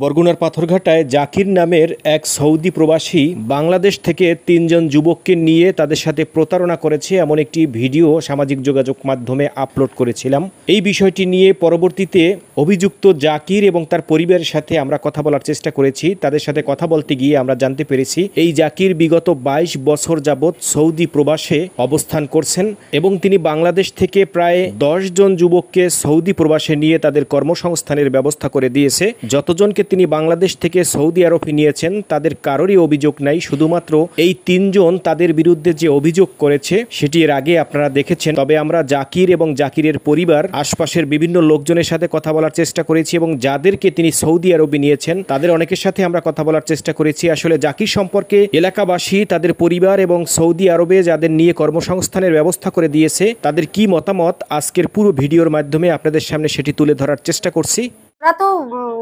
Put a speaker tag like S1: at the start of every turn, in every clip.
S1: বরগুনার পাথরঘাটায় জাকির নামের এক সৌদি প্রবাসী বাংলাদেশ থেকে ৩ জন যুবককে নিয়ে তাদের সাথে প্রতারণা করেছে এমন একটি ভিডিও সামাজিক যোগাযোগ মাধ্যমে আপলোড করেছিলাম। এই বিষয়টি নিয়ে পরবর্তীতে অভিযুক্ত জাকির এবং তার পরিবারের সাথে আমরা কথা বলার চেষ্টা করেছি। তাদের সাথে কথা বলতে গিয়ে আমরা জানতে পেরেছি এই জাকির বিগত ২২ বছর যাবৎ সৌদি প্রবাসে অবস্থান করছেন এবং তিনি বাংলাদেশ থেকে প্রায় ১০ জন যুবককে সৌদি প্রবাসে নিয়ে তাদের কর্মসংস্থানের ব্যবস্থা করে দিয়েছে। যতজনকে তিনি বাংলাদেশ থেকে সৌদি আরবে নিয়েছেন তাদের কারোরই অভিযোগ নাই, শুধুমাত্র এই ৩ জন তাদের বিরুদ্ধে যে অভিযোগ করেছে সেটি এর আগে আপনারা দেখেছেন। তবে আমরা জাকির এবং জাকিরের পরিবার আশপাশের বিভিন্ন লোকজনের সাথে কথা বলার চেষ্টা করেছি এবং যাদেরকে তিনি সৌদি আরবে নিয়েছেন তাদের অনেকের সাথে আমরা কথা বলার চেষ্টা করেছি। আসলে জাকির সম্পর্কে এলাকাবাসী, তাদের পরিবার এবং সৌদি আরবে যাদের নিয়ে কর্মসংস্থানের ব্যবস্থা করে দিয়েছে তাদের কি মতামত আজকের পুরো ভিডিওর মাধ্যমে আপনাদের সামনে সেটি তুলে ধরার চেষ্টা করছি।
S2: ওরা তো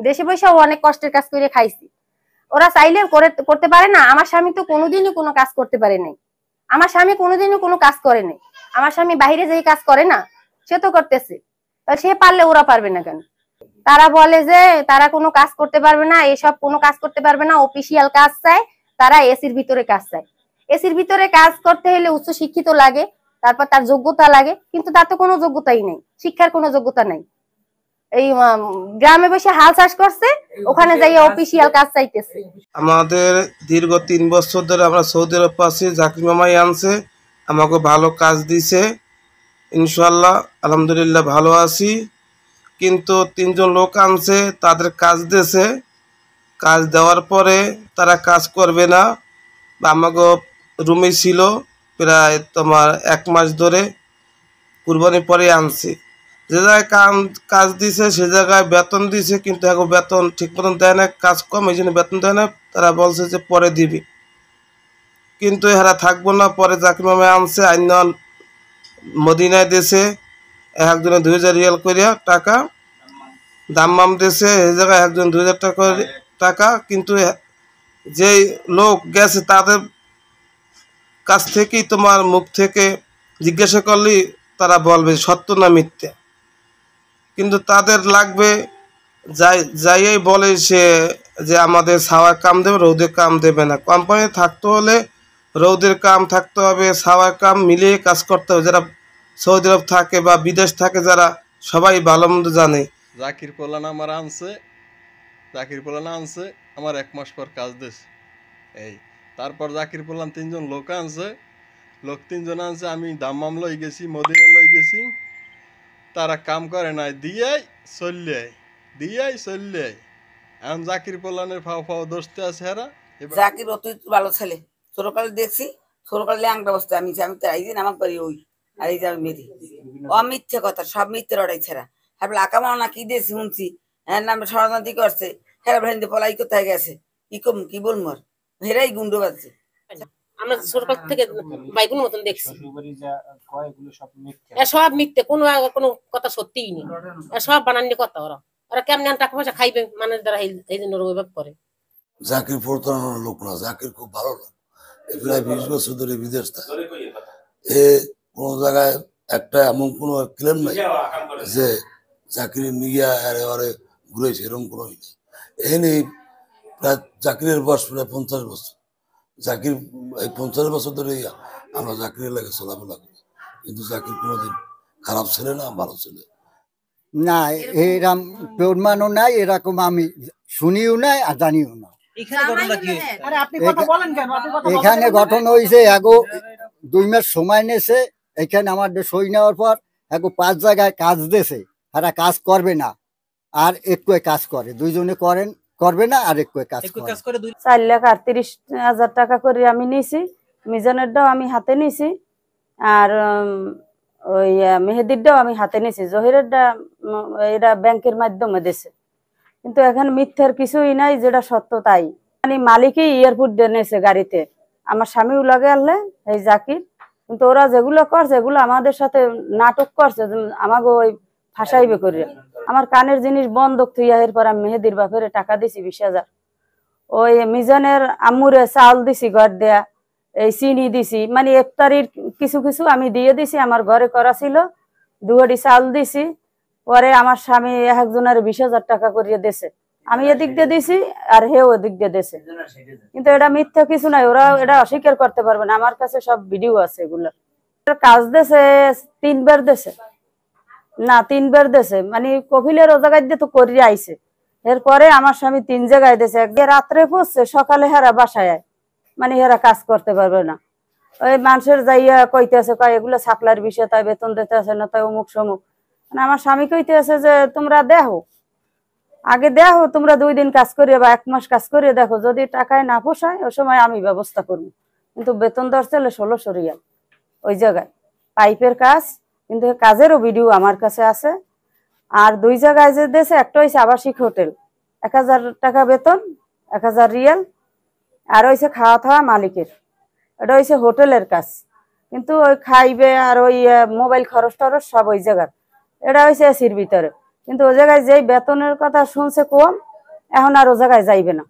S2: দেশে বসে অনেক কষ্টের কাজ করে খাইছি, ওরা চাইলে করতে পারে না। আমার স্বামী তো কোনোদিনই কোনো কাজ করতে পারে নাই, আমার স্বামী কোনোদিনও কোনো কাজ করে নাই। আমার স্বামী বাইরে যেই কাজ করে না সে তো করতেছে, সে পারলে ওরা পারবে না কেন? তারা বলে যে তারা কোনো কাজ করতে পারবে না, এসব কোনো কাজ করতে পারবে না, অফিসিয়াল কাজ চায়, তারা এসির ভিতরে কাজ চায়। এসির ভিতরে কাজ করতে হলে উচ্চ শিক্ষিত লাগে, তারপর তার যোগ্যতা লাগে, কিন্তু তার তো কোনো যোগ্যতাই নেই, শিক্ষার কোনো যোগ্যতা নাই। এই গ্রামে বসে হাল চাষ করছে, ওখানে যাই অফিসিয়াল কাজ চাইতেছে।
S3: আমাদের দীর্ঘ ৩ বছর ধরে আমরা সৌদি আরব আছি, জাকির মামাই আনছে, আমাকে ভালো কাজ দিছে, ইনশাআল্লাহ আলহামদুলিল্লাহ ভালো আছি। কিন্তু ৩ জন লোক আনছে, তাদের কাজ দিয়েছে, কাজ দেওয়ার পরে তারা কাজ করবে না। আমাকে রুমে ছিল প্রায় ১ মাস ধরে, কুরবানির পরে আনছে। যে জায়গায় কাজ দিছে সে জায়গায় বেতন দিছে, কিন্তু এখন বেতন ঠিক মতন দেয় না, কাজ কম, এই জন্য বেতন দেয় না। তারা বলছে যে পরে দিবি, কিন্তু এরা থাকবো না। পরে জাকির মামা আনছে, আইন মদিনায় দিয়েছে, একজনে ২০০০ রিয়াল করিয়া টাকা দাম্মাম দিয়েছে, এই জায়গায় একজন ২০০০ টাকা। কিন্তু যেই লোক গেছে তাদের কাছ থেকেই তোমার মুখ থেকে জিজ্ঞাসা করলেই তারা বলবে সত্য না মিথ্যা। কিন্তু তাদের লাগবে যাই বলে সে যে আমাদের ছাওয়ার কাম দেবে, রৌদের কাম দেবে না। কোম্পানি থাকতে হলে রৌদের কাম থাকতে হবে, ছাওয়ার কাম মিলিয়ে কাজ করতে হবে। যারা সৌদি আরব থাকে বা বিদেশ থাকে যারা সবাই ভালো মন্দ জানে।
S4: জাকির পোলানা আমার আনছে, আমার ১ মাস পর কাজ দিয়েছে। এই তারপর জাকির পোলান ৩ জন লোক আনছে, ৩ জন আনছে, আমি দাম্মাম লই গেছি, মদিনা লই গেছি, তারা কাম করে নাই, দিয়াই চললে। এখন জাকির পোলানের ফাও দোষতে আছে হেরা।
S5: জাকির অত ভালো ছেলে, ছোটকালে দেখছি, ছোটকালে ল্যাংটা বসতে আমি তো এই দিন আমাকে পারি ওই, আর এই যে আমি মেরি অমিথ্যে কথা, সব মিথ্যে রটাই ছেড়া। হ্যাঁ আকামা না কি দিয়ে শুনছি, হ্যাঁ নামে ষড়যন্ত্র করছে, হ্যাঁ ভেন্দি পলাই কোথায় গেছে, কি বলবো, হেরাই গুন্ডো বাজছে।
S6: আমরা ছোটকাল থেকে বাইগুন মতন দেখছি, সব মিথ্যে, কোনো কথা সত্যিই নেই, সব বানানি কথা। ওরা কেমন টাকা পয়সা খাইবে মানুষ দ্বারা, এই জন্য ওইভাবে করে।
S7: জাকির প্রতারণার লোক না, জাকির খুব ভালো লোক, প্রায় ২০ বছর ধরে বিদেশ থাকে। এ কোনো জায়গায় একটা এমন কোনো ক্লেম নাই যে জাকির নিয়ে এবারে ঘুরেছে, এরকম কোনো নেই। এই নেই, প্রায় জাকিরের বয়স প্রায় ৫০ বছর। জাকির এই ৫০ বছর ধরে আমরা জাকিরের লাগে চলাফেরা করি, কিন্তু জাকির কোনোদিন খারাপ ছেলে না, ভালো ছেলে
S8: না। এরকম প্রমাণও নাই, এরকম আমি শুনিও নাই আর জানিও না। এখানে গঠন হয়েছে এগো ২ মাস সময় নিয়েছে, এখানে আমাদের সই নেওয়ার পর এগো ৫ জায়গায় কাজ দিয়েছে, তারা কাজ করবে না আর একটু কাজ করে, ২ জনে করবে না আর একটু কাজ করে।
S2: ৪,৩৮,০০০ টাকা করে আমি নিয়েছি, মিজানেরটাও আমি হাতে নিয়েছি, আর ওই মেহেদিরটাও আমি হাতে নিয়েছি, জহিরেরটা এরা ব্যাংকের মাধ্যমে দিয়েছে। কিন্তু এখন মিথ্যার কিছুই নাই, যেটা সত্য তাই। মানে মালিকই এয়ারপোর্ট দিয়ে নিয়েছে গাড়িতে, আমার স্বামীও লাগে আনলে এই জাকির। কিন্তু ওরা যেগুলো করছে এগুলো আমাদের সাথে নাটক করছে, আমাকে ওই ফাঁসাইবে করে। আমার কানের জিনিস বন্ধক থুইয়া, এরপর আমি মেহেদির বাপের টাকা দিছি ২০,০০০। ওই মিজানের আম্মুরে চাউল দিছি ঘর দেয়া, এই চিনি দিছি, মানে ইফতারির কিছু আমি দিয়ে দিছি, আমার ঘরে করা ছিল, ২ হাঁড়ি চাউল দিছি। পরে আমার স্বামী একজনের ২০,০০০ টাকা করিয়ে দিয়েছে। আমি এদিক দিয়ে দিছি আর হেও এদিক দিয়ে দিছে, কিন্তু এটা মিথ্যা কিছু নাই, ওরা এটা অস্বীকার করতে পারবে না। আমার কাছে সব ভিডিও আছে এগুলো। কাজ দেছে 3 বার দেছে, না 3 বার দেছে, মানে কফিলের ও জায়গায় দিয়ে তো করিয়ে আইছে। এরপরে আমার স্বামী 3 জায়গায় দেছে, একদিন রাত্রে পড়ছে, সকালে হেরা বাসায় আয়, মানে হেরা কাজ করতে পারবে না। ওই মানুষের যাইয়া কইতেছে কয় এগুলো সাপ্লাইয়ের বিষয়, তাই বেতন দিতে আছে না, তাই অমুক সমুক। মানে আমার স্বামী কইতেছে যে তোমরা দেখো, আগে দেখো, তোমরা 2 দিন কাজ করিয়ে বা 1 মাস কাজ করিয়ে দেখো, যদি টাকায় না পোষায় ওই সময় আমি ব্যবস্থা করবো। কিন্তু বেতন দর ছিল 1600 রিয়াল ওই জায়গায়, পাইপের কাজ। কিন্তু কাজেরও ভিডিও আমার কাছে আছে। আর 2 জায়গায় যে দেশে, একটা হয়েছে আবাসিক হোটেল, 1000 টাকা বেতন, 1000 রিয়াল। আর হয়েছে খাওয়া খাওয়া মালিকের, এটা হয়েছে হোটেলের কাজ। কিন্তু ওই খাইবে আর ওই মোবাইল খরচ টরচ সব ওই জায়গার, এটা হয়েছে এসির ভিতরে। কিন্তু ওই জায়গায় যেই বেতনের কথা শুনছে কম, এখন আর ও জায়গায় যাইবে না।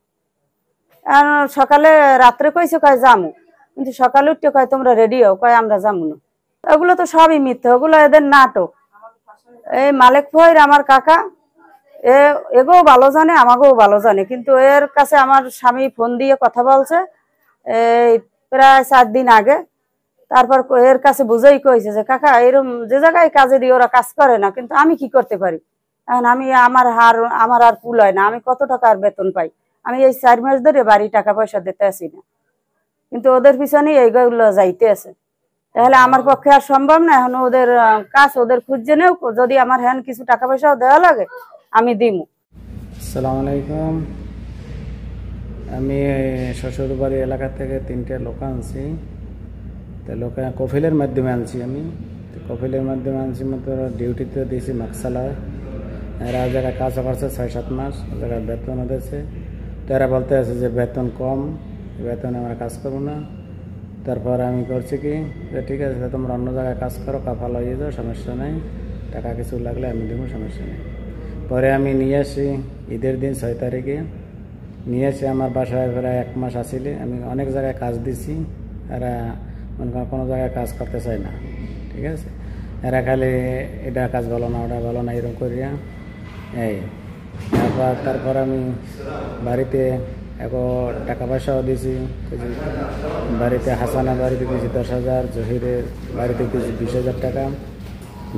S2: এখন সকালে রাত্রে কইছে কয় যামু, কিন্তু সকালে উঠতে কয় তোমরা রেডি হও, কয় আমরা যামু না। ওগুলো তো সবই মিথ্যে, ওগুলো এদের নাটক। এই মালিক ফয়ের আমার কাকা, এগোও ভালো জানে, আমাকেও ভালো জানে। কিন্তু এর কাছে আমার স্বামী ফোন দিয়ে কথা বলছে এই প্রায় 4 দিন আগে। তারপর এর কাছে বুঝেই কইছে যে কাকা এরকম যে জায়গায় কাজে দিয়ে ওরা কাজ করে না, কিন্তু আমি কি করতে পারি। এখন আমি আমার আর কুল হয় না, আমি কত টাকা আর বেতন পাই। আমি এই 4 মাস ধরে বাড়ি টাকা পয়সা দিতে আসি না, কিন্তু ওদের পিছনে এইগুলো যাইতে আছে। তাহলে আমার পক্ষে আর সম্ভব না। এখন ওদের কাজ ওদের খুঁজছে নেও, যদি আমার হ্যান কিছু টাকা পয়সাও দেওয়া লাগে আমি দিমু।
S9: আসসালামু আলাইকুম। আমি শ্বশুরবাড়ি এলাকা থেকে 3টে লোক আনছি। তো লোক কফিলের মাধ্যমে আনছি আমি। তো কফিলের মাধ্যমে আনছি মতো ডিউটিতে দিয়েছি মাকসালায়। এরা জায়গায় কাজ করছে 6-7 মাস, ও জায়গায় বেতনও দিয়েছে। তো এরা বলতে আছে যে বেতন কম, বেতনে আমরা কাজ করবো না। তারপর আমি করছি কি যে ঠিক আছে তোমরা অন্য জায়গায় কাজ করো, কাফাল হয়ে যাও, সমস্যা নেই, টাকা কিছু লাগলে আমি দেবো, সমস্যা নেই। পরে আমি নিয়ে আসি ঈদের দিন 6 তারিখে নিয়ে এসে আমার বাসায় প্রায় 1 মাস আসিলে আমি অনেক জায়গায় কাজ দিছি। এরা মনে করেন কোনো জায়গায় কাজ করতে চায় না, ঠিক আছে। এরা খালি এটা কাজ ভালো না, ওটা ভালো না, এরকম করিয়া এই। তারপর আমি বাড়িতে টাকা পয়সাও দিয়েছি। বাড়িতে হাসানা বাড়িতে দিয়েছি 10,000, জহিরের বাড়িতে দিয়েছি 20,000 টাকা,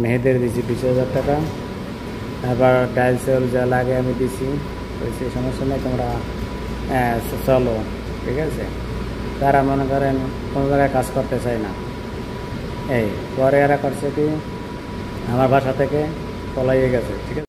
S9: মেহেদের দিয়েছি 20,000 টাকা। তারপর টাইলসের যা লাগে আমি দিছি, বলছি সমস্যা নেই, তোমরা চলো, ঠিক আছে। তারা মনে করেন কোনো জায়গায় কাজ করতে চায় না। এই পরে এরা করছে কি আমার বাসা থেকে পলাইয়ে গেছে, ঠিক আছে।